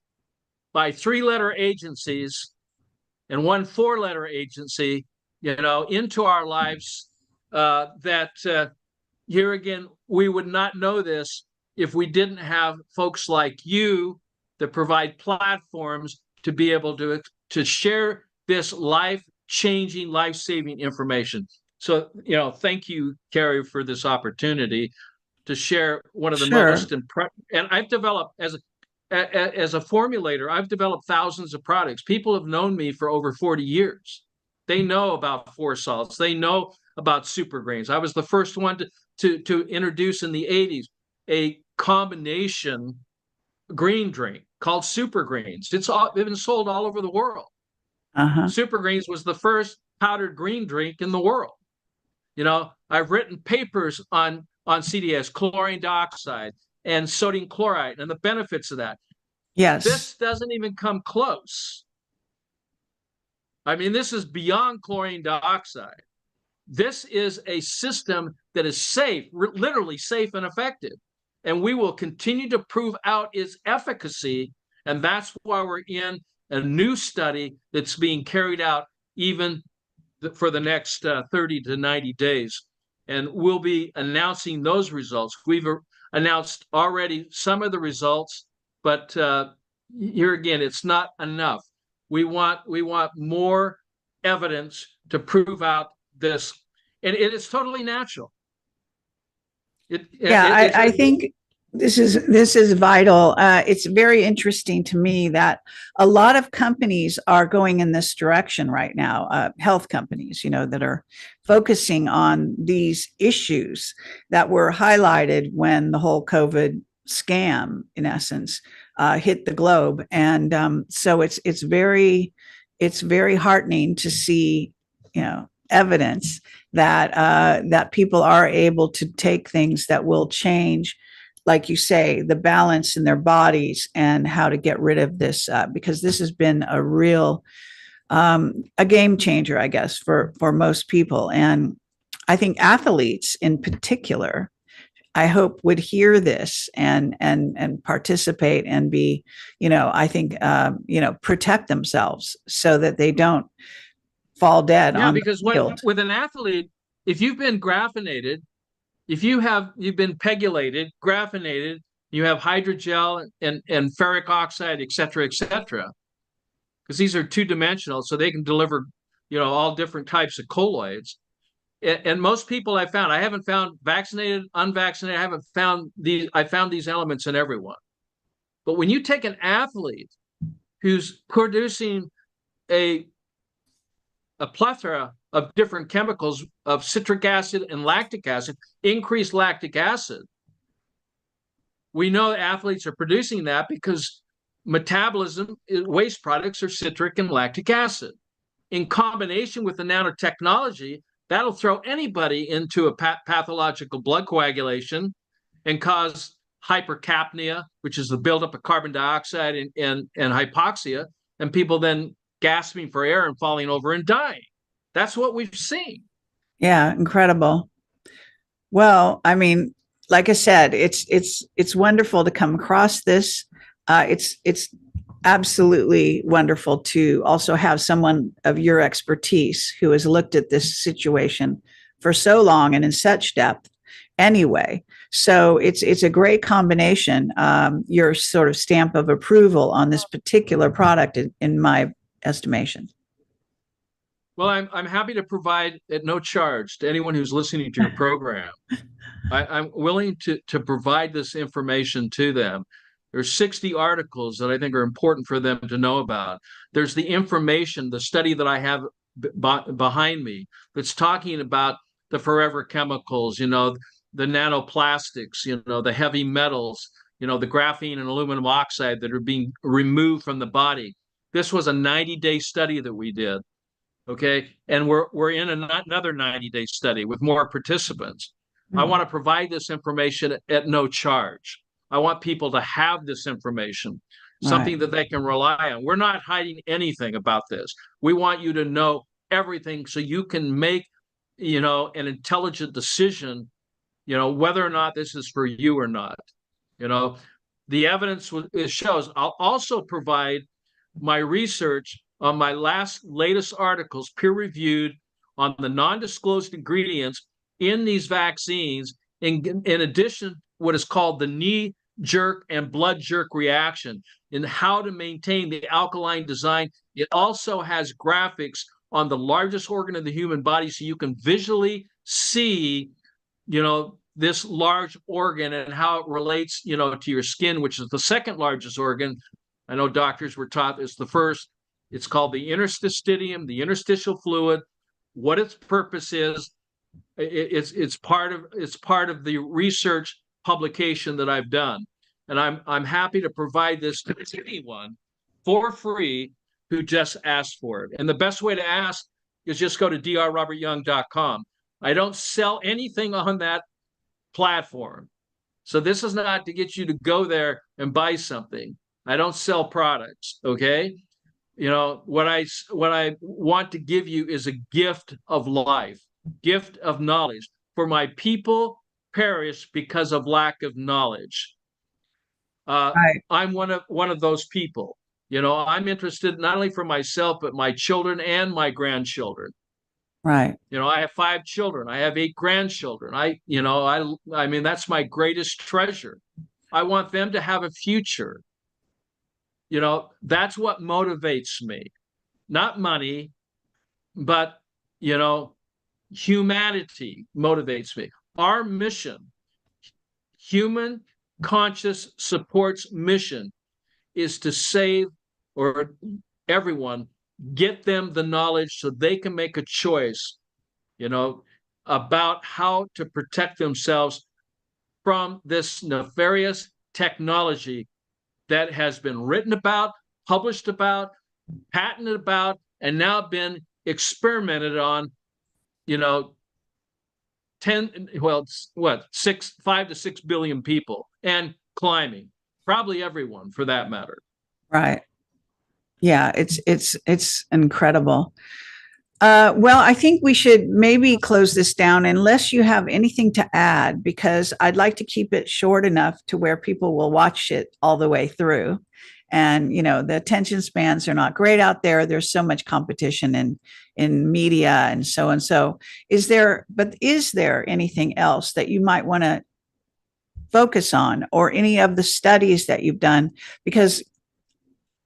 by three-letter agencies and one four-letter agency, into our lives. That here again, we would not know this if we didn't have folks like you that provide platforms to be able to share this life-changing, life-saving information. So, thank you, Carrie, for this opportunity to share one of the Sure. most and I've developed as a formulator, I've developed thousands of products. People have known me for over 40 years. They know about four salts. They know about super grains. I was the first one to introduce in the 80s a combination green drink called super grains. It's been sold all over the world. Uh-huh. Super grains was the first powdered green drink in the world. I've written papers on CDS, chlorine dioxide, and sodium chloride, and the benefits of that. Yes. This doesn't even come close. I mean, this is beyond chlorine dioxide. This is a system that is safe, literally safe and effective. And we will continue to prove out its efficacy. And that's why we're in a new study that's being carried out even for the next 30 to 90 days. And we'll be announcing those results. We've announced already some of the results, but here again, it's not enough. We want more evidence to prove out this, and it is totally natural. Yeah, I think this is vital. It's very interesting to me that a lot of companies are going in this direction right now. Health companies, that are focusing on these issues that were highlighted when the whole COVID scam, in essence, hit the globe, and so it's very heartening to see, evidence that people are able to take things that will change, like you say, the balance in their bodies and how to get rid of this, because this has been a real a game changer, I guess, for most people. And I think athletes in particular, I hope, would hear this and participate and be, I think, protect themselves so that they don't fall dead Yeah, on because the field. with an athlete, if you've been graphinated, if you've been pegulated, graphinated, you have hydrogel and ferric oxide, et cetera, because these are two-dimensional, so they can deliver, all different types of colloids. And most people I haven't found vaccinated, unvaccinated, I found these elements in everyone. But when you take an athlete who's producing a plethora of different chemicals of citric acid and lactic acid, increased lactic acid, we know athletes are producing that because metabolism, waste products are citric and lactic acid. In combination with the nanotechnology, that'll throw anybody into a pathological blood coagulation and cause hypercapnia, which is the buildup of carbon dioxide and hypoxia, and people then gasping for air and falling over and dying. That's what we've seen. Yeah, incredible. Well, I mean, like I said, it's wonderful to come across this. It's absolutely wonderful to also have someone of your expertise who has looked at this situation for so long and in such depth anyway. So it's a great combination. Your sort of stamp of approval on this particular product, in my estimation. Well, I'm happy to provide at no charge to anyone who's listening to your program. I'm willing to provide this information to them. There's 60 articles that I think are important for them to know about. There's the information, the study that I have behind me that's talking about the forever chemicals, the nanoplastics, the heavy metals, the graphene and aluminum oxide that are being removed from the body. This was a 90-day study that we did. Okay. And we're in another 90-day study with more participants. I want to provide this information at no charge. I want people to have this information, something that they can rely on. We're not hiding anything about this. We want you to know everything so you can make, an intelligent decision, whether or not this is for you or not. The evidence shows. I'll also provide my research on my latest articles, peer-reviewed, on the non-disclosed ingredients in these vaccines, in addition, what is called the knee jerk and blood jerk reaction, in how to maintain the alkaline design. It also has graphics on the largest organ of the human body, so you can visually see, this large organ and how it relates, to your skin, which is the second largest organ. I know doctors were taught it's the first. It's called the interstitium, the interstitial fluid. What its purpose is, it's part of the research publication that I've done, and I'm happy to provide this to anyone for free who just asked for it. And the best way to ask is just go to drrobertyoung.com. I don't sell anything on that platform, so this is not to get you to go there and buy something. I don't sell products. Okay. What I want to give you is a gift of life, gift of knowledge. For my people perish because of lack of knowledge. Right. I'm one of those people. I'm interested not only for myself, but my children and my grandchildren. Right. I have 5 children. I have 8 grandchildren. I mean, that's my greatest treasure. I want them to have a future. That's what motivates me. Not money, but, humanity motivates me. Our mission, human conscious supports mission, is to save, or everyone, get them the knowledge so they can make a choice, about how to protect themselves from this nefarious technology that has been written about, published about, patented about, and now been experimented on, 5 to 6 billion people, and climbing, probably everyone for that matter. Right. Yeah, it's incredible. Well, I think we should maybe close this down unless you have anything to add, because I'd like to keep it short enough to where people will watch it all the way through. And, the attention spans are not great out there. There's so much competition in media and so and so. Is there anything else that you might want to focus on, or any of the studies that you've done? Because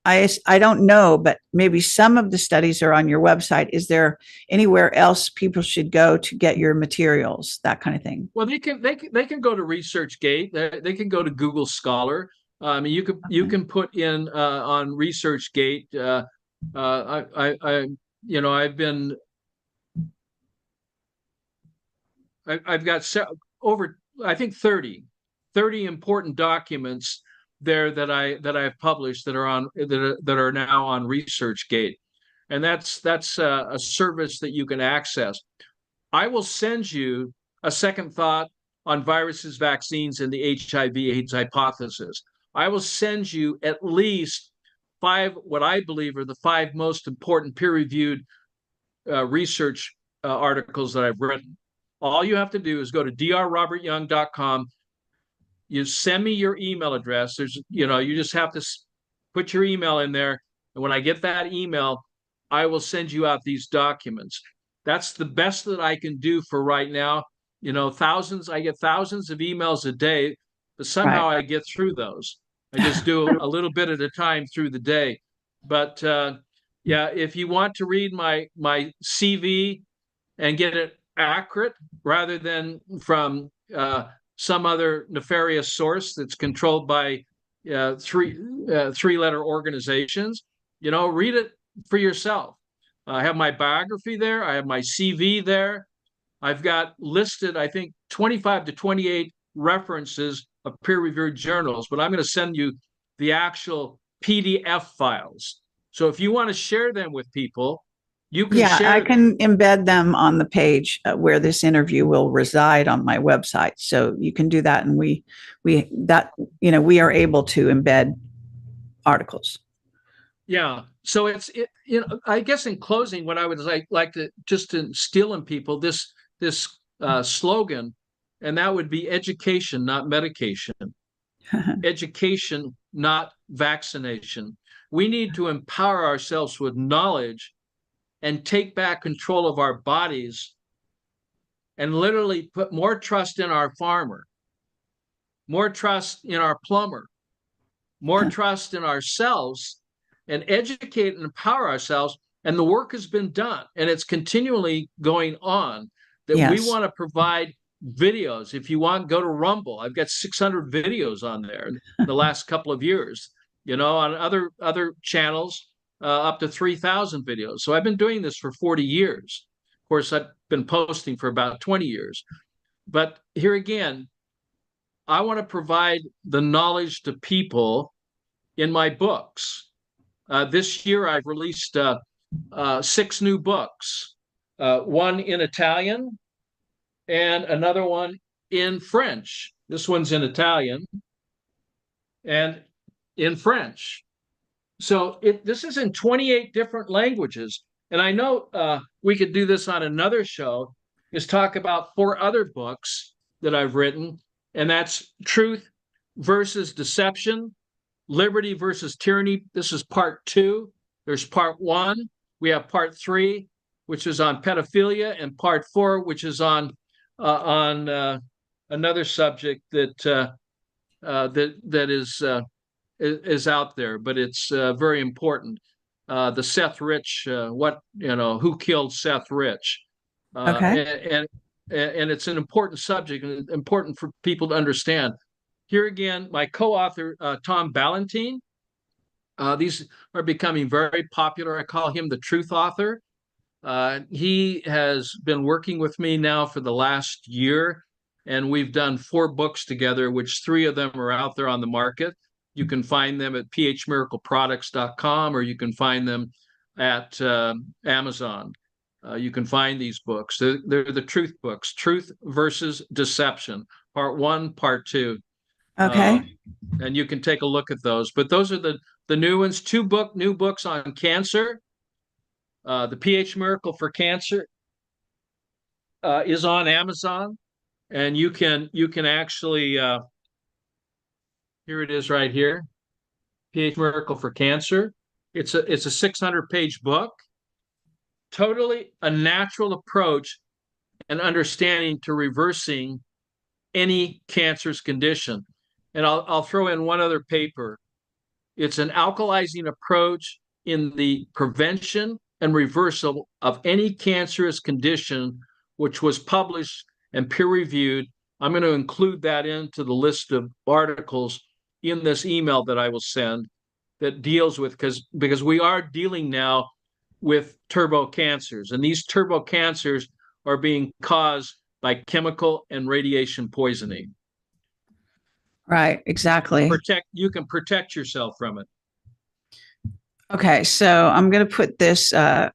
I don't know, but maybe some of the studies are on your website. Is there anywhere else people should go to get your materials, that kind of thing? Well, they can go to ResearchGate. They can go to Google Scholar. You can put in on ResearchGate. I've got over, I think, 30 30 important documents there that I've published that are now on ResearchGate, and that's a service that you can access. I will send you a second thought on viruses, vaccines, and the HIV/AIDS hypothesis. I will send you at least 5, what I believe are the 5 most important peer-reviewed research articles that I've written. All you have to do is go to drrobertyoung.com. You send me your email address. You just have to put your email in there. And when I get that email, I will send you out these documents. That's the best that I can do for right now. I get thousands of emails a day, but somehow I get through those. I just do a little bit at a time through the day. But yeah, if you want to read my CV and get it accurate rather than from some other nefarious source that's controlled by three-letter organizations, read it for yourself. I have my biography there. I have my CV there. I've got listed, I think, 25 to 28 references of peer-reviewed journals, but I'm going to send you the actual PDF files. So if you want to share them with people, you can share I can embed them on the page where this interview will reside on my website. So you can do that, and we are able to embed articles. Yeah. So I guess in closing, what I would like to just instill in people this slogan, and that would be education, not medication. Education, not vaccination. We need to empower ourselves with knowledge and take back control of our bodies and literally put more trust in our farmer, more trust in our plumber, more trust in ourselves, and educate and empower ourselves. And the work has been done, and it's continually going on, that we want to provide videos. If you want, go to Rumble. I've got 600 videos on there in the last couple of years, on other channels, up to 3,000 videos. So I've been doing this for 40 years. Of course, I've been posting for about 20 years. But here again, I want to provide the knowledge to people in my books. This year, I've released 6 new books, one in Italian and another one in French. This one's in Italian and in French. So this is in 28 different languages. And I know we could do this on another show, is talk about 4 other books that I've written, and that's Truth versus Deception, Liberty versus Tyranny. This is part 2. There's part 1. We have part 3, which is on pedophilia, and part 4, which is on another subject that is out there, but it's very important. The Seth Rich, who killed Seth Rich? And it's an important subject, and important for people to understand. Here again, my co-author, Tom Ballantine. These are becoming very popular. I call him the truth author. He has been working with me now for the last year, and we've done 4 books together, which 3 of them are out there on the market. You can find them at phmiracleproducts.com, or you can find them at Amazon. You can find these books. They're the truth books, Truth versus Deception, part 1, part 2. Okay. And you can take a look at those. But those are the new ones. 2 new books on cancer. The pH Miracle for Cancer is on Amazon, and you can actually here it is right here, pH Miracle for Cancer. It's a 600-page book, totally a natural approach and understanding to reversing any cancerous condition. And I'll throw in one other paper. It's an alkalizing approach in the prevention and reversal of any cancerous condition, which was published and peer-reviewed. I'm going to include that into the list of articles in this email that I will send that deals with, because we are dealing now with turbo cancers, and these turbo cancers are being caused by chemical and radiation poisoning. Right, exactly. You can protect yourself from it. Okay, so I'm going to put this. I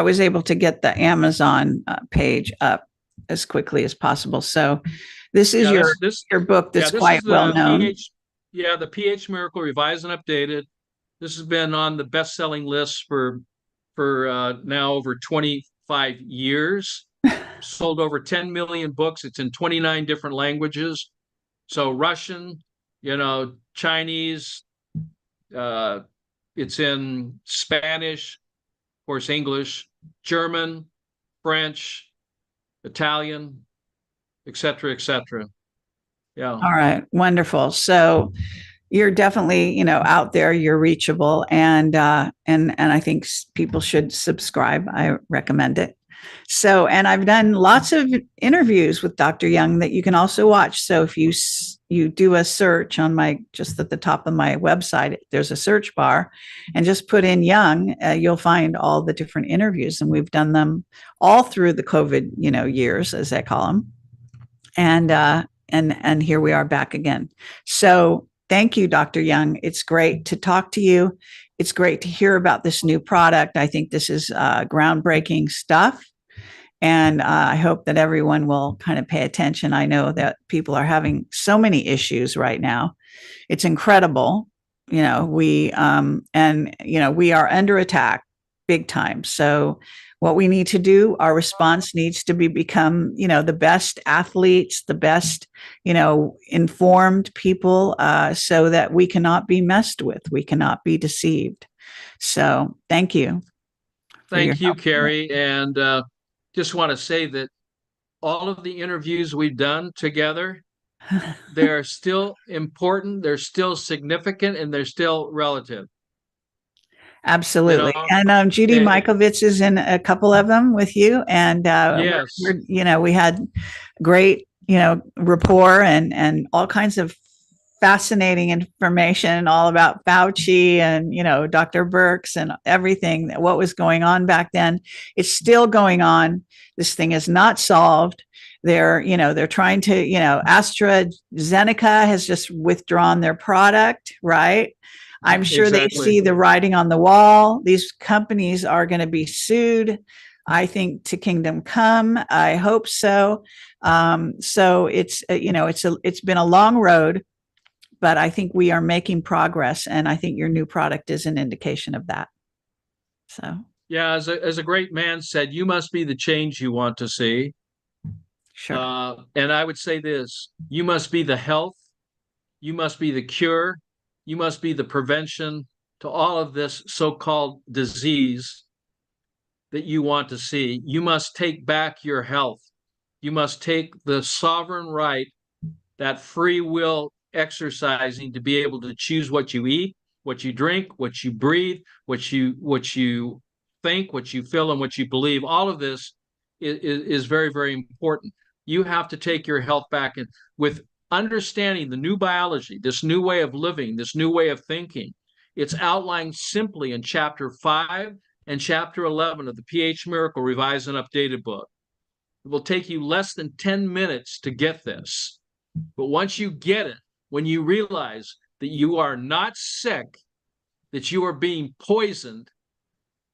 was able to get the Amazon page up as quickly as possible. So this is Yeah, this your book yeah, that's this quite is well the known. pH Miracle revised and updated. This has been on the best-selling list for now over 25 years. Sold over 10 million books. It's in 29 different languages. So Russian, Chinese, uh, it's in Spanish, of course, English, German, French, Italian, et cetera, et cetera. Yeah. All right, wonderful. So you're definitely, out there. You're reachable, and I think people should subscribe. I recommend it. So, and I've done lots of interviews with Dr. Young that you can also watch. So if you do a search on my, just at the top of my website, there's a search bar, and just put in Young, you'll find all the different interviews, and we've done them all through the COVID, years, as I call them, and here we are back again. So thank you, Dr. Young. It's great to talk to you. It's great to hear about this new product. I think this is groundbreaking stuff. And I hope that everyone will kind of pay attention. I know that people are having so many issues right now. It's incredible. We we are under attack big time. So what we need to do, our response needs to become, the best athletes, the best, informed people, so that we cannot be messed with, we cannot be deceived. So thank you for your Thank you, help. Carrie. And just want to say that all of the interviews we've done together, they're still important, they're still significant, and they're still relative. You Absolutely. know, And Judy Eh, Mikovits is in a couple of them with you. And yes, we had great, rapport and all kinds of fascinating information all about Fauci and, Dr. Birx and everything, what was going on back then. It's still going on. This thing is not solved. They're trying to, AstraZeneca has just withdrawn their product, right? I'm sure they exactly. see the writing on the wall. These companies are going to be sued, I think, to kingdom come. I hope so. So it's been a long road, but I think we are making progress, and I think your new product is an indication of that. So Yeah, as a great man said, you must be the change you want to see. sure. And I would say this: you must be the health, you must be the cure, you must be the prevention to all of this so-called disease that you want to see. You must take back your health. You must take the sovereign right, that free will exercising to be able to choose what you eat, what you drink, what you breathe, what you think, what you feel, and what you believe. All of this is very, very important. You have to take your health back, and with understanding the new biology, this new way of living, this new way of thinking, it's outlined simply in chapter 5 and chapter 11 of the pH Miracle Revised and Updated book. It will take you less than 10 minutes to get this. But once you get it, when you realize that you are not sick, that you are being poisoned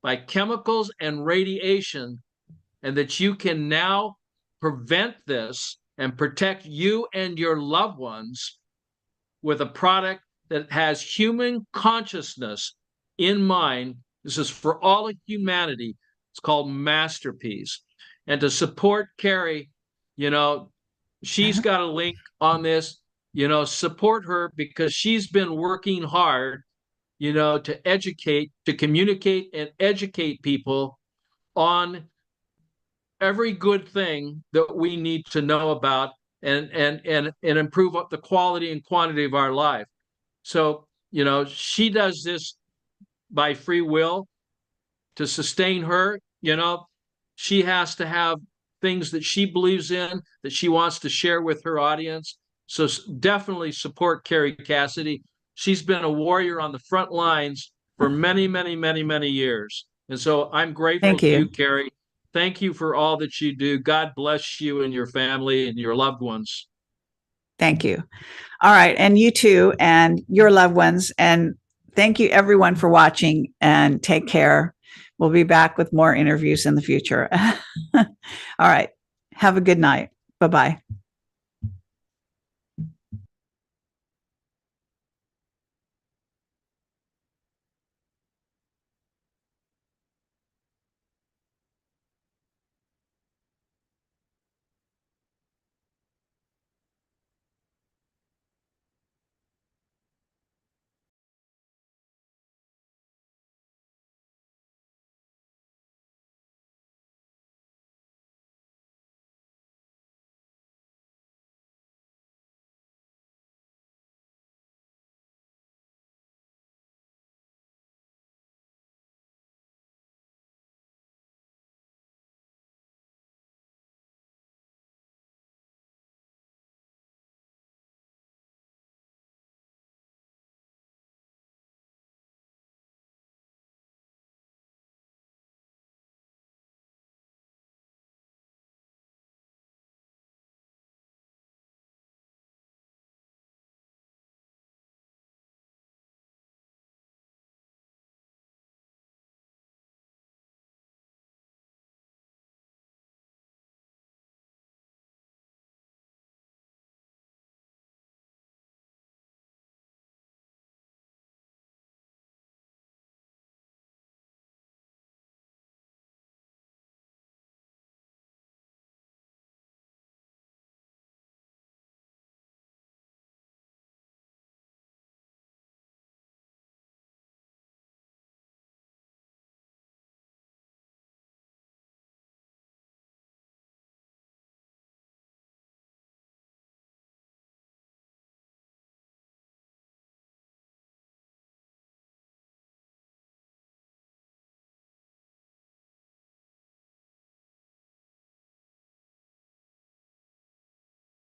by chemicals and radiation, and that you can now prevent this and protect you and your loved ones with a product that has human consciousness in mind. This is for all of humanity. It's called MasterPeace. And to support Carrie, she's got a link on this. Support her, because she's been working hard, to educate, to communicate and educate people on every good thing that we need to know about, and improve up the quality and quantity of our life. So, she does this by free will. To sustain her, she has to have things that she believes in, that she wants to share with her audience. So definitely support Carrie Cassidy. She's been a warrior on the front lines for many, many, many, many years. And so I'm grateful Thank to you, you. Carrie. Thank you for all that you do. God bless you and your family and your loved ones. Thank you. All right. And you too, and your loved ones. And thank you everyone for watching, and take care. We'll be back with more interviews in the future. All right. Have a good night. Bye-bye.